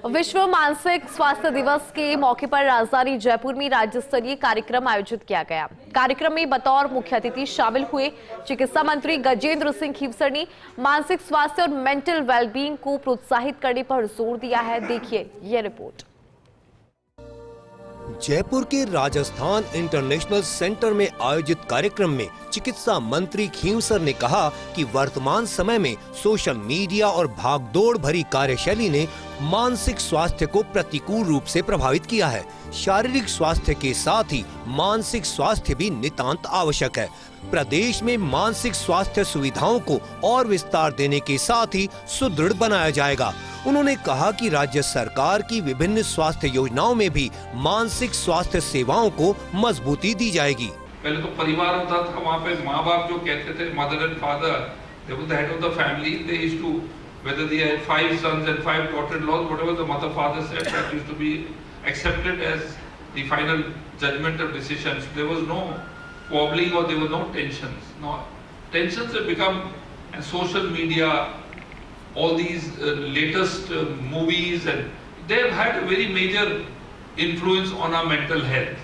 विश्व मानसिक स्वास्थ्य दिवस के मौके पर राजधानी जयपुर में राज्य स्तरीय कार्यक्रम आयोजित किया गया। कार्यक्रम में बतौर मुख्य अतिथि शामिल हुए चिकित्सा मंत्री गजेंद्र सिंह खीवसर ने मानसिक स्वास्थ्य और मेंटल वेलबींग को प्रोत्साहित करने पर जोर दिया है। देखिए ये रिपोर्ट। जयपुर के राजस्थान इंटरनेशनल सेंटर में आयोजित कार्यक्रम में चिकित्सा मंत्री खीवसर ने कहा कि वर्तमान समय में सोशल मीडिया और भागदौड़ भरी कार्यशैली ने मानसिक स्वास्थ्य को प्रतिकूल रूप से प्रभावित किया है। शारीरिक स्वास्थ्य के साथ ही मानसिक स्वास्थ्य भी नितांत आवश्यक है। प्रदेश में मानसिक स्वास्थ्य सुविधाओं को और विस्तार देने के साथ ही सुदृढ़ बनाया जाएगा। उन्होंने कहा कि राज्य सरकार की विभिन्न स्वास्थ्य योजनाओं में भी मानसिक स्वास्थ्य सेवाओं को मजबूती दी जाएगी। पहले तो परिवार होता था, वहाँ पे माँ बाप जो कहते थे, mother and father, they were the head of the family. They used to, whether they had 5 sons and 5 daughter-in-laws, whatever the mother father said, that used to be accepted as the final judgment or decisions. There was no wobbling or there were no tensions. No tensions have become, and social media, all these latest movies, and they have had a very major influence on our mental health.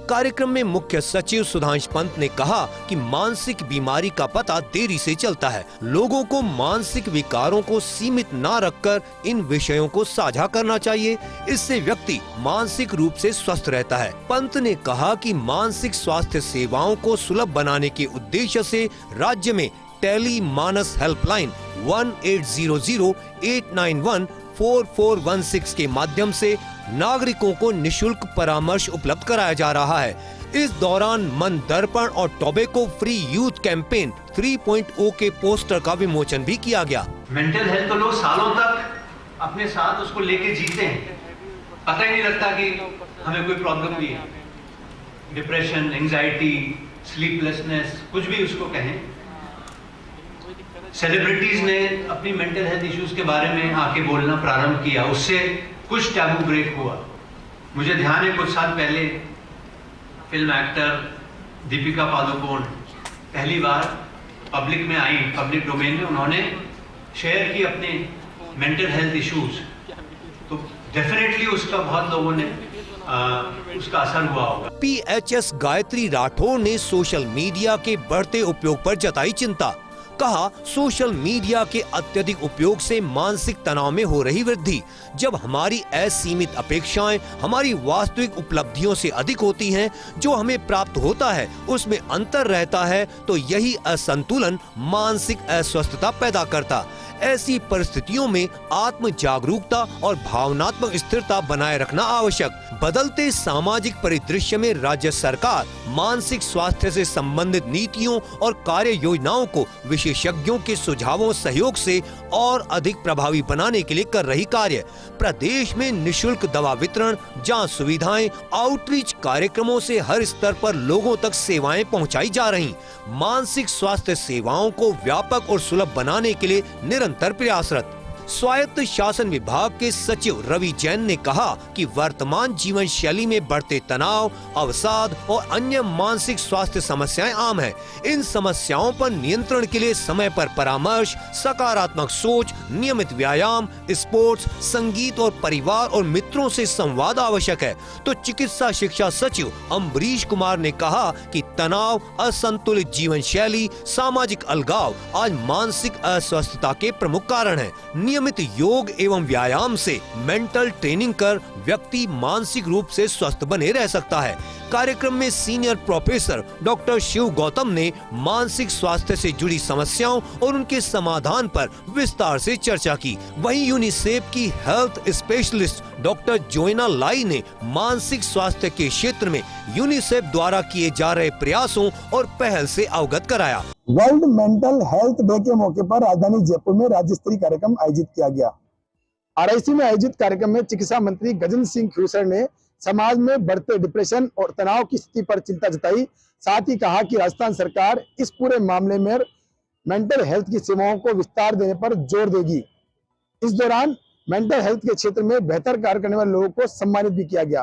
कार्यक्रम में मुख्य सचिव सुधांश पंत ने कहा कि मानसिक बीमारी का पता देरी से चलता है। लोगों को मानसिक विकारों को सीमित न रखकर इन विषयों को साझा करना चाहिए। इससे व्यक्ति मानसिक रूप से स्वस्थ रहता है। पंत ने कहा कि मानसिक स्वास्थ्य सेवाओं को सुलभ बनाने के उद्देश्य से राज्य में टेली मानस हेल्पलाइन 1800-891-4416 के माध्यम से नागरिकों को निशुल्क परामर्श उपलब्ध कराया जा रहा है। इस दौरान मन दर्पण और टोबैको फ्री यूथ कैंपेन 3.0 के पोस्टर का विमोचन भी किया गया। मेंटल हेल्थ तो लोग सालों तक अपने साथ उसको लेके जीते हैं, पता ही नहीं लगता कि हमें कोई प्रॉब्लम भी है। डिप्रेशन, एंजाइटी, स्लीपलेसनेस, कुछ भी उसको कहें। सेलिब्रिटीज ने अपनी मेंटल हेल्थ इश्यूज के बारे में आके बोलना प्रारंभ किया, उससे कुछ टैबू ब्रेक हुआ। मुझे ध्यान है कुछ साल पहले फिल्म एक्टर दीपिका पादुकोण पहली बार पब्लिक में आई, पब्लिक डोमेन में उन्होंने शेयर की अपने मेंटल हेल्थ इश्यूज, तो डेफिनेटली उसका बहुत लोगों ने उसका असर हुआ होगा। PHS गायत्री राठौर ने सोशल मीडिया के बढ़ते उपयोग पर जताई चिंता। कहा, सोशल मीडिया के अत्यधिक उपयोग से मानसिक तनाव में हो रही वृद्धि। जब हमारी असीमित अपेक्षाएं हमारी वास्तविक उपलब्धियों से अधिक होती हैं, जो हमें प्राप्त होता है उसमें अंतर रहता है, तो यही असंतुलन मानसिक अस्वस्थता पैदा करता। ऐसी परिस्थितियों में आत्म जागरूकता और भावनात्मक स्थिरता बनाए रखना आवश्यक। बदलते सामाजिक परिदृश्य में राज्य सरकार मानसिक स्वास्थ्य से संबंधित नीतियों और कार्य योजनाओं को विशेषज्ञों के सुझावों सहयोग से और अधिक प्रभावी बनाने के लिए कर रही कार्य। प्रदेश में निशुल्क दवा वितरण, जांच सुविधाएं, आउटरीच कार्यक्रमों से हर स्तर पर लोगों तक सेवाएं पहुंचाई जा रही। मानसिक स्वास्थ्य सेवाओं को व्यापक और सुलभ बनाने के लिए निरंतर प्रयासरत। स्वायत्त शासन विभाग के सचिव रवि जैन ने कहा कि वर्तमान जीवन शैली में बढ़ते तनाव, अवसाद और अन्य मानसिक स्वास्थ्य समस्याएं आम हैं। इन समस्याओं पर नियंत्रण के लिए समय पर परामर्श, सकारात्मक सोच, नियमित व्यायाम, स्पोर्ट्स, संगीत और परिवार और मित्रों से संवाद आवश्यक है। तो चिकित्सा शिक्षा सचिव अम्बरीश कुमार ने कहा कि तनाव, असंतुलित जीवन शैली, सामाजिक अलगाव आज मानसिक अस्वस्थता के प्रमुख कारण है। नियमित योग एवं व्यायाम से मेंटल ट्रेनिंग कर व्यक्ति मानसिक रूप से स्वस्थ बने रह सकता है। कार्यक्रम में senior professor doctor Shiv Gautam ने मानसिक स्वास्थ्य से जुड़ी समस्याओं और उनके समाधान पर विस्तार से चर्चा की। वहीं यूनिसेफ की हेल्थ स्पेशलिस्ट डॉक्टर जोइना लाई ने मानसिक स्वास्थ्य के क्षेत्र में यूनिसेफ द्वारा किए जा रहे प्रयासों और पहल से अवगत कराया। वर्ल्ड मेंटल हेल्थ डे के मौके पर राजधानी जयपुर में राज्य स्तरीय कार्यक्रम आयोजित किया गया। RIC में आयोजित कार्यक्रम में चिकित्सा मंत्री गजेंद्र सिंह खीवसर ने समाज में बढ़ते डिप्रेशन और तनाव की स्थिति पर चिंता जताई। साथ ही कहा कि राजस्थान सरकार इस पूरे मामले में मेंटल हेल्थ की सेवाओं को विस्तार देने पर जोर देगी। इस दौरान मेंटल हेल्थ के क्षेत्र में बेहतर कार्य करने वाले लोगों को सम्मानित भी किया गया।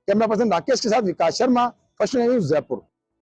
कैमरा पर्सन राकेश के साथ विकास शर्मा, फर्स्ट न्यूज़ जयपुर।